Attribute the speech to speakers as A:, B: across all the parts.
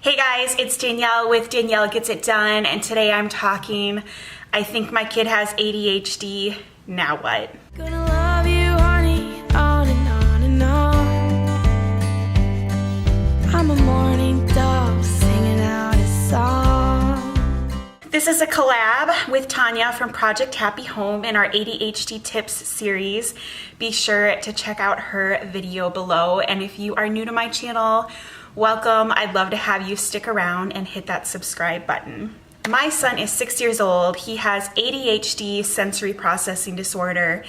A: Hey guys, it's Danielle with Danielle Gets It Done, and today I'm talking, I think my kid has ADHD, now what?
B: Gonna love you, honey, on and on and on. I'm a morning dove singing out a song.
A: This is a collab with Tanya from Project Happy Home in our ADHD Tips series. Be sure to check out her video below, and if you are new to my channel, welcome. I'd love to have you stick around and hit that subscribe button. My son is 6 years old. He has ADHD, sensory processing disorder,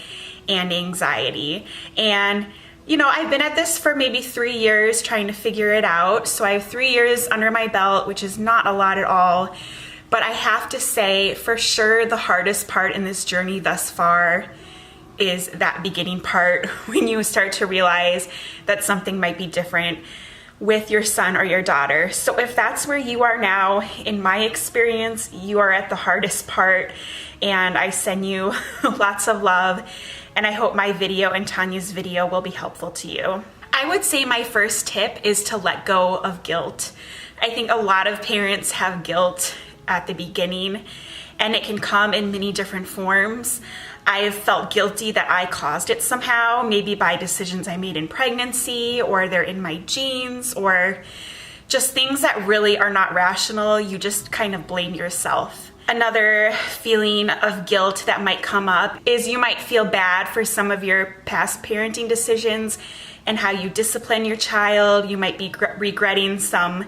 A: and anxiety. And you know, I've been at this for maybe 3 years trying to figure it out. So I have 3 years under my belt, which is not a lot at all. But I have to say, for sure, the hardest part in this journey thus far is that beginning part when you start to realize that something might be different with your son or your daughter. So if that's where you are now, in my experience, you are at the hardest part, and I send you lots of love, and I hope my video and Tanya's video will be helpful to you. I would say my first tip is to let go of guilt. I think a lot of parents have guilt at the beginning, and it can come in many different forms. I have felt guilty that I caused it somehow, maybe by decisions I made in pregnancy, or they're in my genes, or just things that really are not rational. You just kind of blame yourself. Another feeling of guilt that might come up is you might feel bad for some of your past parenting decisions and how you discipline your child. You might be regretting some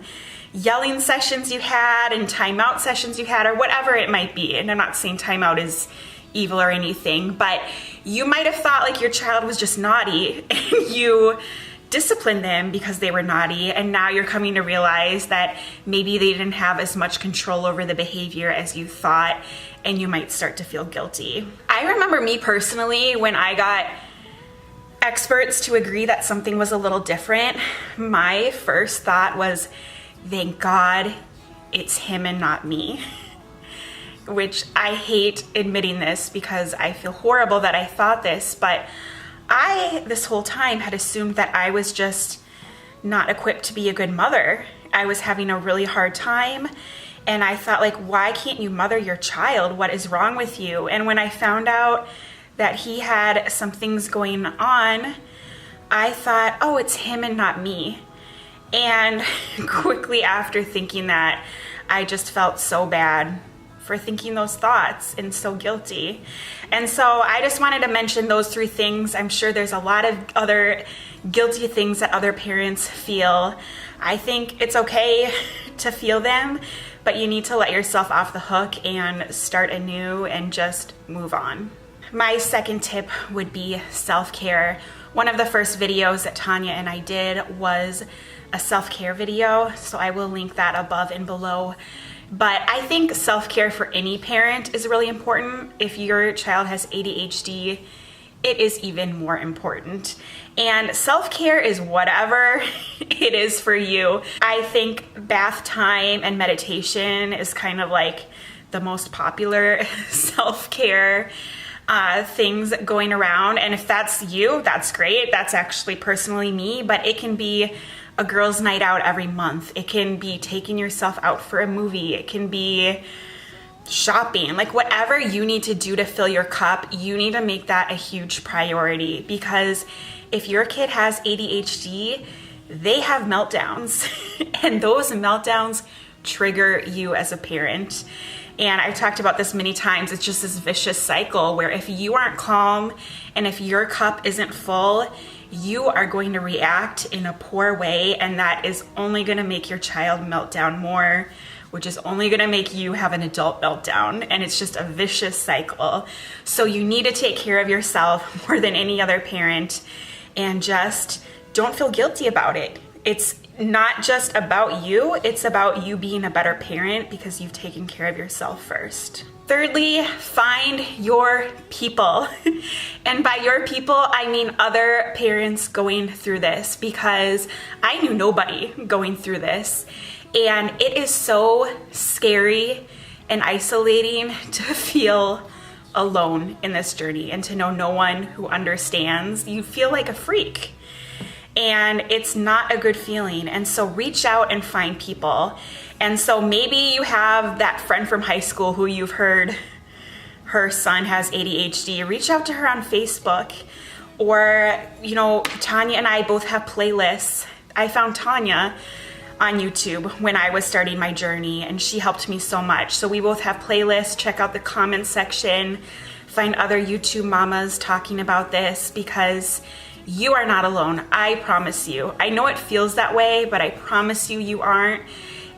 A: yelling sessions you had and timeout sessions you had, or whatever it might be. And I'm not saying timeout is evil or anything, but you might have thought like your child was just naughty and you disciplined them because they were naughty, and now you're coming to realize that maybe they didn't have as much control over the behavior as you thought, and you might start to feel guilty. I remember me personally, when I got experts to agree that something was a little different, my first thought was, thank God it's him and not me. Which I hate admitting this because I feel horrible that I thought this, but I, this whole time, had assumed that I was just not equipped to be a good mother. I was having a really hard time, and I thought, like, why can't you mother your child? What is wrong with you? And when I found out that he had some things going on, I thought, oh, it's him and not me. And quickly after thinking that, I just felt so bad for thinking those thoughts and so guilty. And so I just wanted to mention those three things. I'm sure there's a lot of other guilty things that other parents feel. I think it's okay to feel them, but you need to let yourself off the hook and start anew and just move on. My second tip would be self-care. One of the first videos that Tanya and I did was a self-care video, so I will link that above and below. But I think self-care for any parent is really important. If your child has ADHD, it is even more important. And self-care is whatever it is for you. I think bath time and meditation is kind of like the most popular self-care things going around. And if that's you, that's great. That's actually personally me, but it can be a girls' night out every month. It can be taking yourself out for a movie. It can be shopping. Like, whatever you need to do to fill your cup, you need to make that a huge priority, because if your kid has ADHD, they have meltdowns and those meltdowns trigger you as a parent. And I've talked about this many times. It's just this vicious cycle where if you aren't calm and if your cup isn't full, you are going to react in a poor way, and that is only going to make your child melt down more, which is only going to make you have an adult meltdown, and it's just a vicious cycle. So you need to take care of yourself more than any other parent, and just don't feel guilty about it. It's not just about you, it's about you being a better parent because you've taken care of yourself first. Thirdly, find your people. And by your people, I mean other parents going through this, because I knew nobody going through this. And it is so scary and isolating to feel alone in this journey and to know no one who understands. You feel like a freak. and it's not a good feeling. And so reach out and find people. And so maybe you have that friend from high school who you've heard her son has ADHD. Reach out to her on Facebook. Or, you know, Tanya and I both have playlists. I found Tanya on YouTube when I was starting my journey, and she helped me so much. So we both have playlists. Check out the comments section. Find other YouTube mamas talking about this, because you are not alone. I promise you. I know it feels that way, but I promise you, you aren't.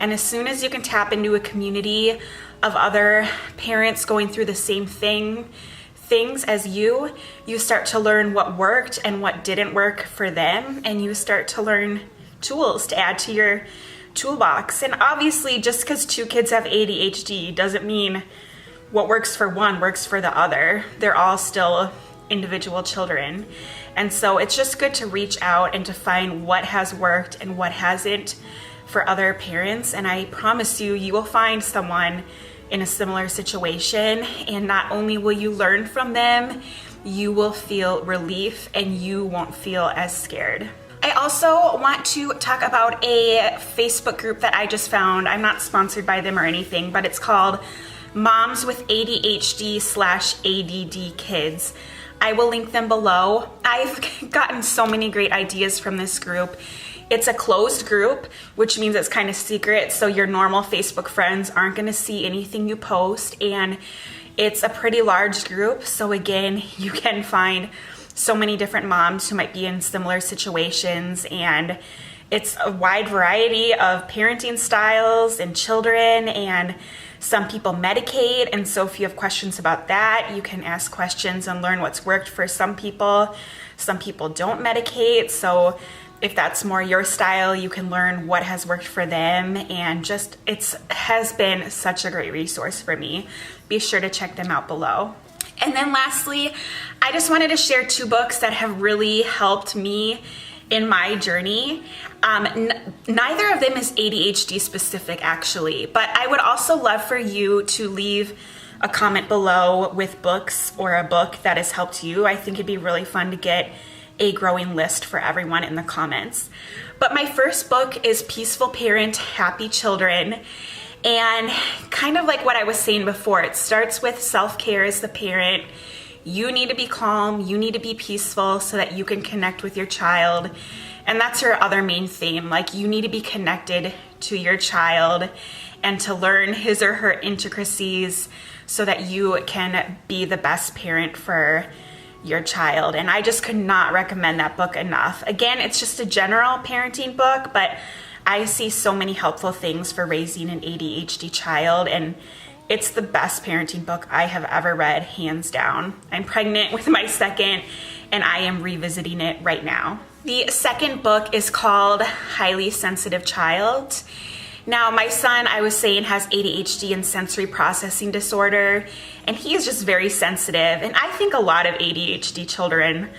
A: And as soon as you can tap into a community of other parents going through the same things as you start to learn what worked and what didn't work for them, and you start to learn tools to add to your toolbox. And obviously, just because 2 kids have ADHD doesn't mean what works for one works for the other. They're all still individual children. And so it's just good to reach out and to find what has worked and what hasn't for other parents. And I promise you, you will find someone in a similar situation, and not only will you learn from them, you will feel relief and you won't feel as scared. I also want to talk about a Facebook group that I just found. I'm not sponsored by them or anything, but it's called Moms with ADHD/ADD Kids. I will link them below. I've gotten so many great ideas from this group. It's a closed group, which means it's kind of secret, so your normal Facebook friends aren't going to see anything you post, and it's a pretty large group. So again, you can find so many different moms who might be in similar situations, and it's a wide variety of parenting styles and children, and some people medicate, and so if you have questions about that, you can ask questions and learn what's worked for some people. Some people don't medicate, so if that's more your style, you can learn what has worked for them, and just it has been such a great resource for me. Be sure to check them out below. And then lastly, I just wanted to share 2 books that have really helped me in my journey. Neither of them is ADHD specific, actually, but I would also love for you to leave a comment below with books or a book that has helped you. I think it'd be really fun to get a growing list for everyone in the comments. But my first book is Peaceful Parent, Happy Children. And kind of like what I was saying before, it starts with self-care as the parent. You need to be calm, you need to be peaceful so that you can connect with your child. And that's her other main theme. Like, you need to be connected to your child and to learn his or her intricacies so that you can be the best parent for your child. And I just could not recommend that book enough. Again, it's just a general parenting book, but I see so many helpful things for raising an ADHD child, and it's the best parenting book I have ever read, hands down. I'm pregnant with my second, and I am revisiting it right now. The second book is called Highly Sensitive Child. Now, my son, I was saying, has ADHD and sensory processing disorder, and he is just very sensitive. And I think a lot of ADHD children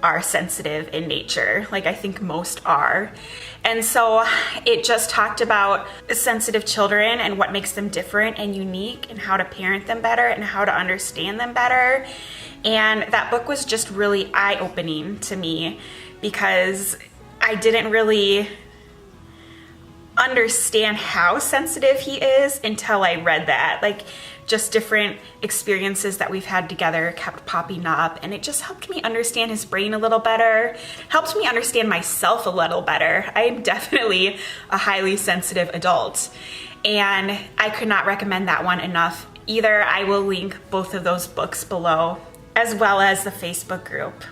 A: are sensitive in nature. Like, I think most are. And so it just talked about sensitive children and what makes them different and unique, and how to parent them better and how to understand them better. And that book was just really eye-opening to me, because I didn't really understand how sensitive he is until I read that. Like, just different experiences that we've had together kept popping up, and it just helped me understand his brain a little better, helped me understand myself a little better. I am definitely a highly sensitive adult, and I could not recommend that one enough either. I will link both of those books below, as well as the Facebook group.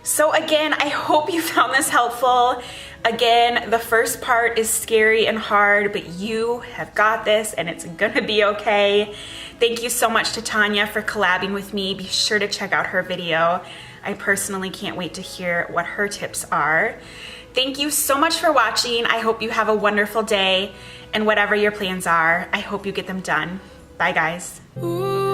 A: So again, I hope you found this helpful. Again, the first part is scary and hard, but you have got this, and it's gonna be okay. Thank you so much to Tanya for collabing with me. Be sure to check out her video. I personally can't wait to hear what her tips are. Thank you so much for watching. I hope you have a wonderful day, and whatever your plans are, I hope you get them done. Bye, guys.
B: Ooh.